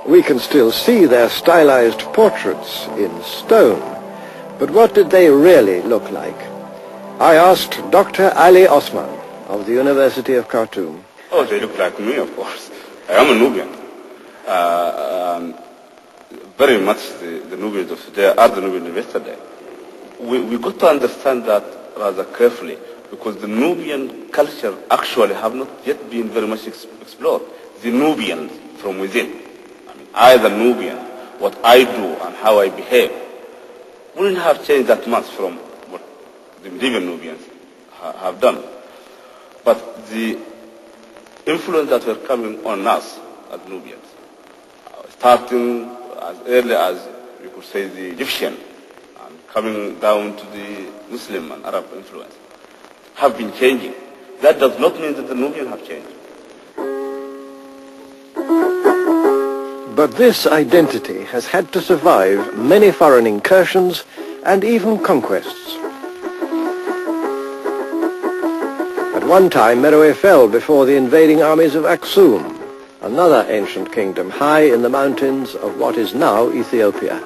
We can still see their stylized portraits in stone, but what did they really look like? I asked Dr. Ali Osman of the University of Khartoum. Oh, they look like me, of course. I am a Nubian. Very much the Nubians of today are the Nubians of yesterday. We got to understand that rather carefully, because the Nubian culture actually have not yet been very much explored. The Nubians from within. I, the Nubian, what I do and how I behave, wouldn't have changed that much from what the medieval Nubians have done. But the influence that were coming on us as Nubians, starting as early as, you could say, the Egyptian, and coming down to the Muslim and Arab influence, have been changing. That does not mean that the Nubians have changed. But this identity has had to survive many foreign incursions and even conquests. At one time, Meroe fell before the invading armies of Aksum, another ancient kingdom high in the mountains of what is now Ethiopia.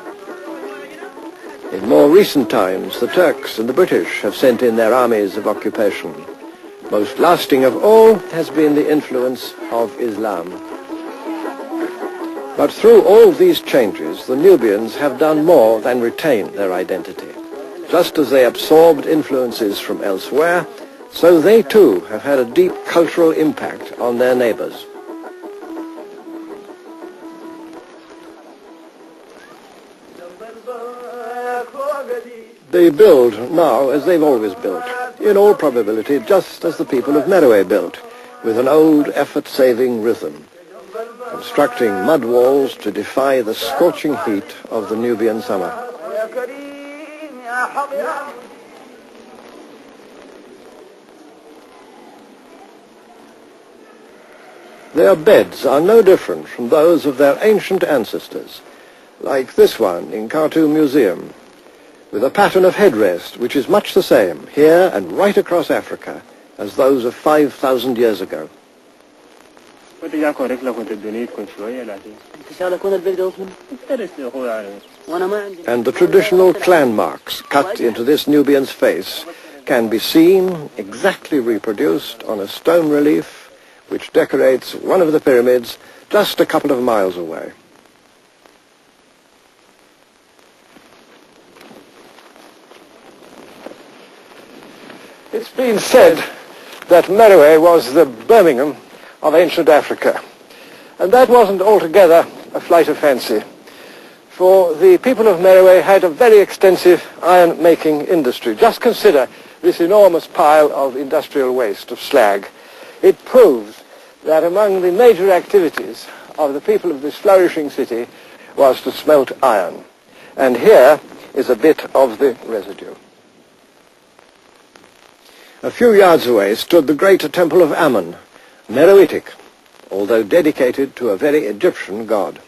In more recent times, the Turks and the British have sent in their armies of occupation. Most lasting of all has been the influence of Islam. But through all these changes, the Nubians have done more than retain their identity. Just as they absorbed influences from elsewhere, so they too have had a deep cultural impact on their neighbors. They build now as they've always built, in all probability just as the people of Meroe built, with an old effort-saving rhythm, constructing mud walls to defy the scorching heat of the Nubian summer. Their beds are no different from those of their ancient ancestors, like this one in Khartoum Museum, with a pattern of headrest which is much the same here and right across Africa as those of 5,000 years ago. And the traditional clan marks cut into this Nubian's face can be seen, exactly reproduced on a stone relief which decorates one of the pyramids just a couple of miles away. It's been said that Meroe was the Birmingham of ancient Africa. And that wasn't altogether a flight of fancy, for the people of Meroe had a very extensive iron-making industry. Just consider this enormous pile of industrial waste, of slag. It proves that among the major activities of the people of this flourishing city was to smelt iron. And here is a bit of the residue. A few yards away stood the great temple of Ammon, Meroitic, although dedicated to a very Egyptian god.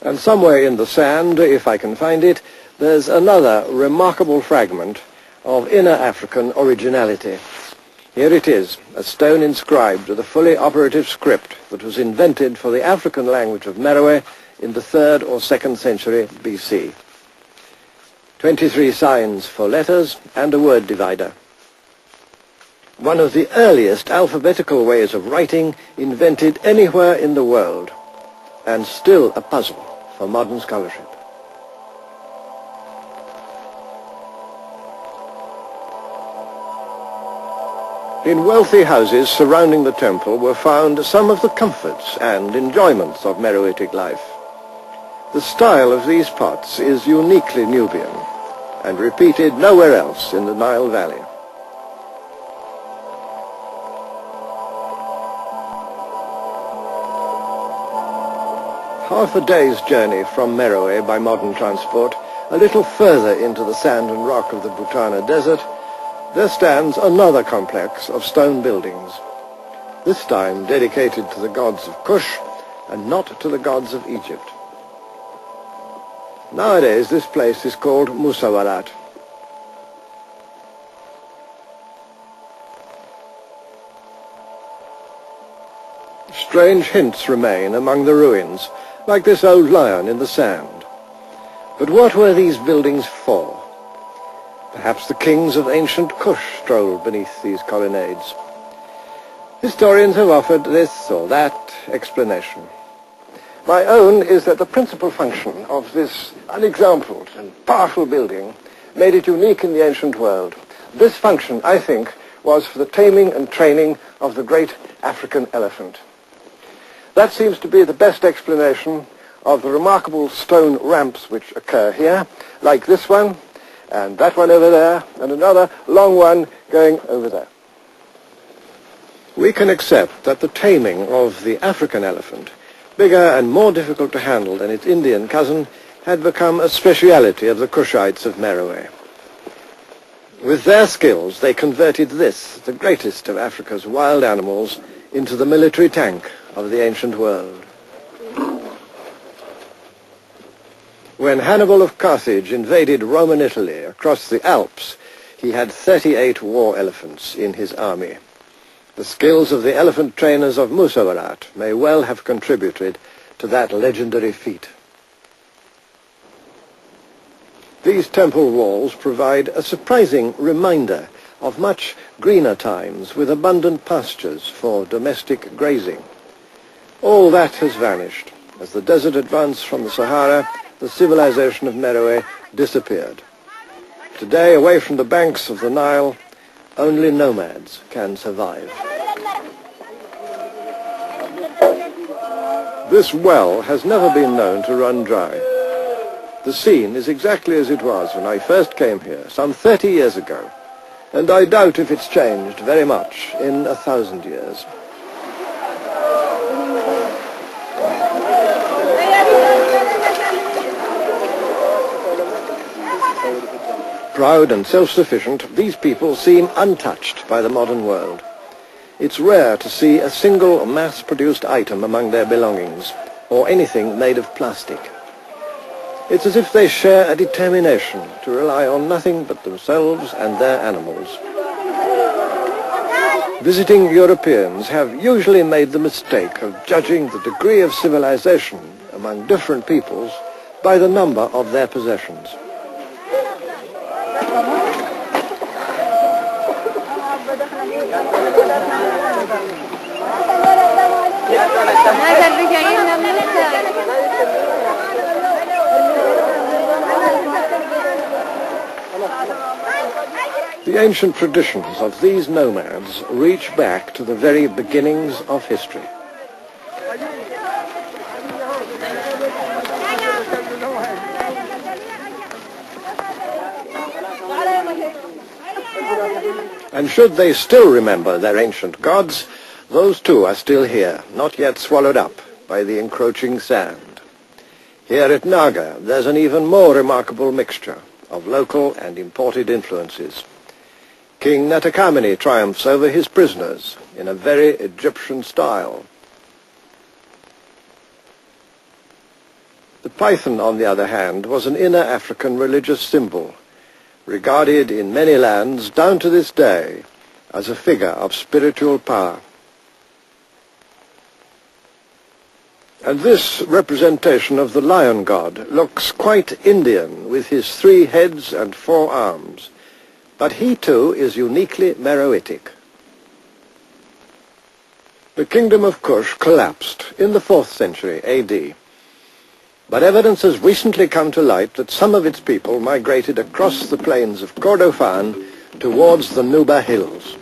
And somewhere in the sand, if I can find it, there's another remarkable fragment of inner African originality. Here it is, a stone inscribed with a fully operative script that was invented for the African language of Meroe in the 3rd or 2nd century BC. 23 signs for letters and a word divider. One of the earliest alphabetical ways of writing invented anywhere in the world, and still a puzzle for modern scholarship. In wealthy houses surrounding the temple were found some of the comforts and enjoyments of Meroitic life. The style of these pots is uniquely Nubian and repeated nowhere else in the Nile Valley. Half a day's journey from Meroe by modern transport, a little further into the sand and rock of the Butana Desert, there stands another complex of stone buildings, this time dedicated to the gods of Kush and not to the gods of Egypt. Nowadays this place is called Musawarat. Strange hints remain among the ruins, like this old lion in the sand. But what were these buildings for? Perhaps the kings of ancient Kush strolled beneath these colonnades. Historians have offered this or that explanation. My own is that the principal function of this unexampled and powerful building made it unique in the ancient world. This function, I think, was for the taming and training of the great African elephant. That seems to be the best explanation of the remarkable stone ramps which occur here, like this one, and that one over there, and another long one going over there. We can accept that the taming of the African elephant, bigger and more difficult to handle than its Indian cousin, had become a speciality of the Cushites of Meroe. With their skills, they converted this, the greatest of Africa's wild animals, into the military tank of the ancient world. When Hannibal of Carthage invaded Roman Italy across the Alps, he had 38 war elephants in his army. The skills of the elephant trainers of Musawarat may well have contributed to that legendary feat. These temple walls provide a surprising reminder of much greener times with abundant pastures for domestic grazing. All that has vanished. As the desert advanced from the Sahara, the civilization of Meroe disappeared. Today, away from the banks of the Nile, only nomads can survive. This well has never been known to run dry. The scene is exactly as it was when I first came here, some 30 years ago, and I doubt if it's changed very much in 1,000 years. Proud and self-sufficient, these people seem untouched by the modern world. It's rare to see a single mass-produced item among their belongings, or anything made of plastic. It's as if they share a determination to rely on nothing but themselves and their animals. Visiting Europeans have usually made the mistake of judging the degree of civilization among different peoples by the number of their possessions. The ancient traditions of these nomads reach back to the very beginnings of history. And should they still remember their ancient gods, those too are still here, not yet swallowed up by the encroaching sand. Here at Naga, there's an even more remarkable mixture of local and imported influences. King Natakamani triumphs over his prisoners in a very Egyptian style. The python, on the other hand, was an inner African religious symbol, regarded in many lands down to this day as a figure of spiritual power. And this representation of the lion god looks quite Indian with his 3 heads and 4 arms, but he too is uniquely Meroitic. The kingdom of Kush collapsed in the 4th century AD, but evidence has recently come to light that some of its people migrated across the plains of Kordofan towards the Nuba Hills.